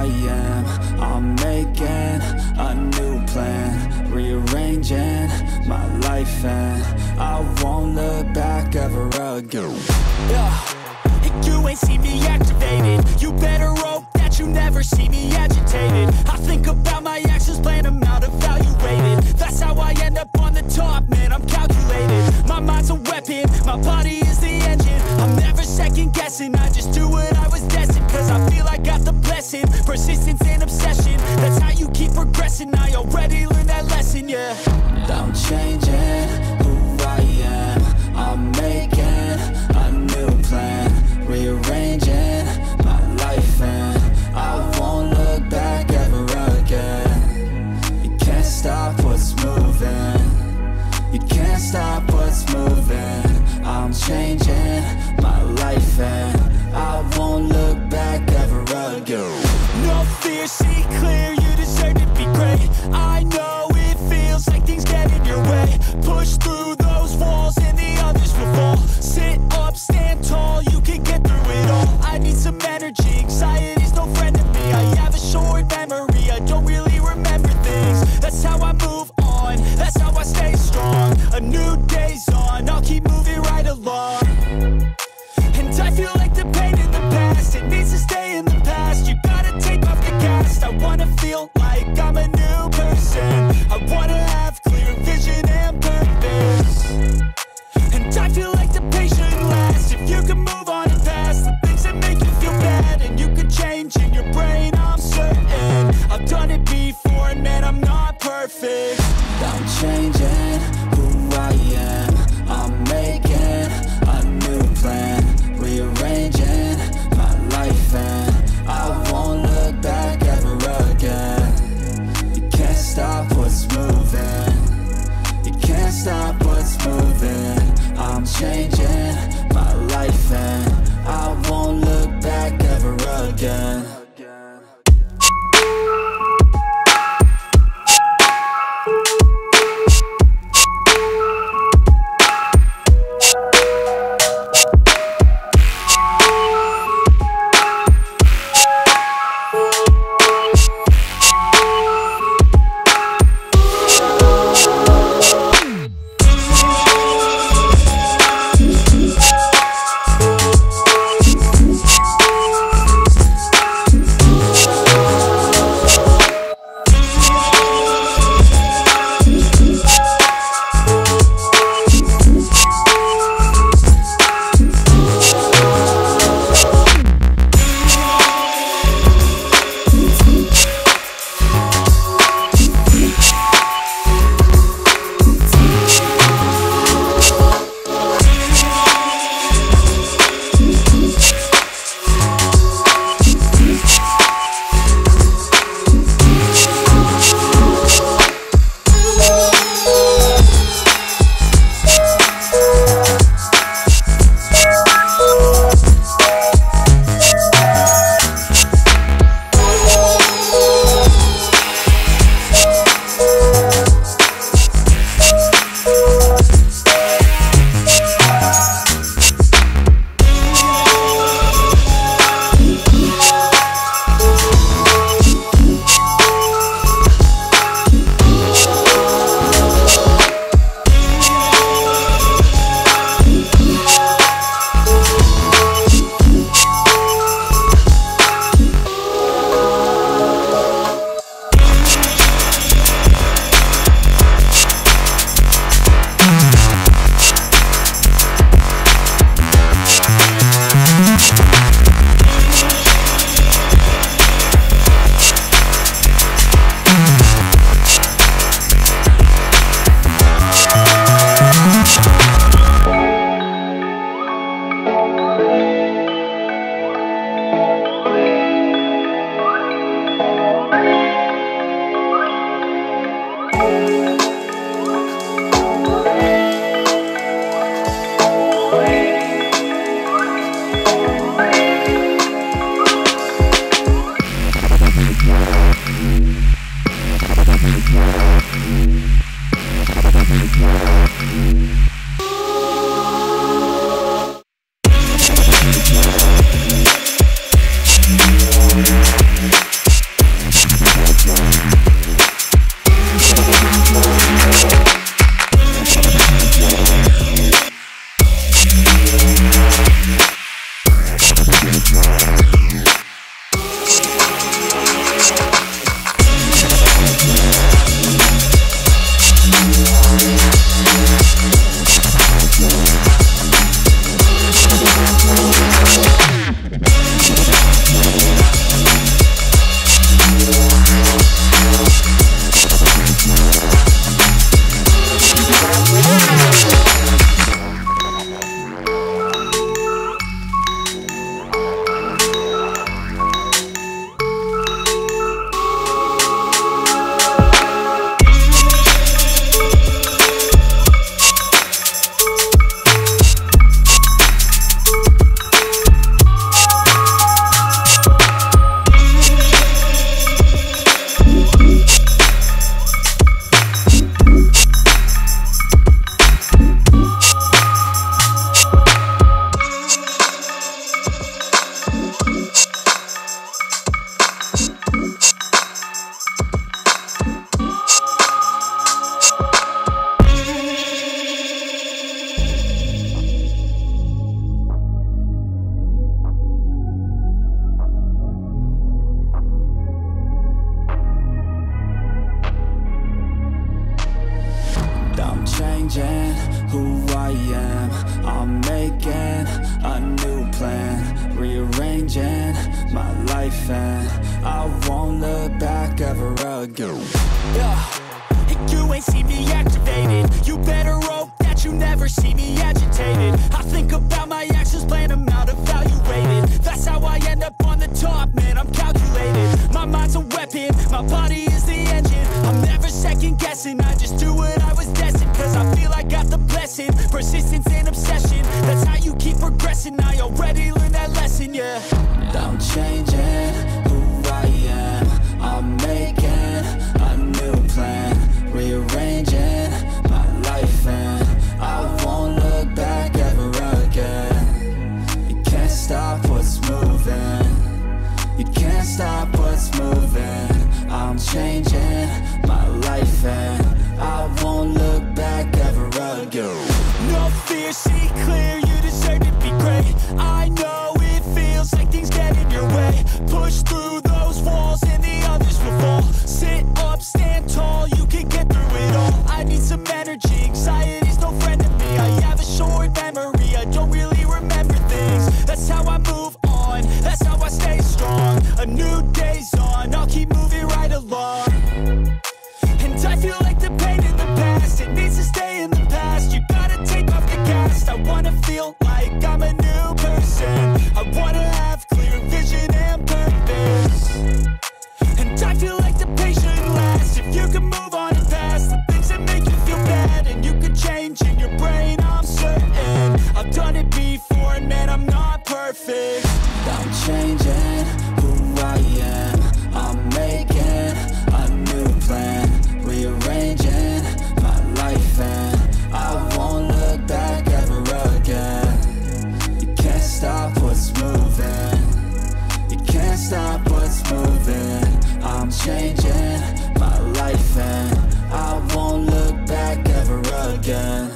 am. I'm making a new plan, rearranging my life, and I won't look back ever again. And you ain't see me activated. You better hope that you never see me agitated. I think about my actions, plan them out, evaluated. That's how I end up on the top, man, I'm calculated. My mind's a weapon, my body is the engine. I'm never second guessing, I just do what I was destined. Cause I feel I got the blessing, persistence and obsession. That's how you keep progressing, I already learned that lesson, yeah. I'm changing who I am. I'm making a new plan, rearranging my life, and I won't look back ever again. You can't stop what's moving. You can't stop what's moving. I'm changing my life, and I won't look back ever again. No fear, see clear, you deserve to be great. I know it feels like things get in your way. Push through those walls and the others will fall. Sit up, stand tall, you can get through it all. I need some energy, anxiety's no friend to me. I have a short memory, I don't really remember things. That's how I move on, that's how I stay strong. A new day's on, I'll keep moving right along. And I feel like the pain in the past, it needs to stay in the past. You gotta take off the cast. I wanna feel like I'm a new person. I wanna have clear vision and purpose. And I feel like the pain shouldn't last. If you can move on and past the things that make you feel bad, and you can change in your brain, I'm certain. I've done it before, and man, I'm not perfect. I'm changing who I am. I'm making a new plan, rearranging my life, and I won't look back ever again. You can't stop what's moving. You can't stop what's moving. I'm changing my life, and I won't look back ever again. who I am. I'm making a new plan, rearranging my life, and I won't look back ever again. You ain't see me activated. You better hope that you never see me agitated. I think about my actions, plan them out, evaluated. That's how I end up on the top, man, I'm calculated. My mind's a weapon, my body is the engine. I'm never second guessing, I just do what I was destined. Cause I feel I got the blessing, persistence and obsession. That's how you keep progressing, I already learned that lesson, yeah. I'm changing who I am. I'm making a new plan, rearranging my life, and I won't look back ever again. You can't stop what's moving, you can't stop what's moving. I'm changing my life, and I won't look back ever again. No fear, see clear, you deserve to be great. I know it feels like things get in your way. Push through those walls and the others will fall. Sit up, stand tall, you can get through it all. I need some energy, anxiety's no friend to me. I have a short memory, I don't really remember things. That's how I move on, that's how I stay strong. A new day's on, I'll keep moving right along. And I feel like the pain in the past, it needs to stay in the past. You gotta take off the cast. I wanna feel like I'm a new person. I wanna have clear vision and purpose. And I feel like the pain shouldn't last. If you can move on and past the things that make you feel bad, and you can change in your brain, I'm certain. I've done it before, and man, I'm not perfect. I'm changing who I am. I'm making a new plan, rearranging my life, and I won't look back ever again. You can't stop what's moving, you can't stop what's moving. I'm changing my life, and I won't look back ever again.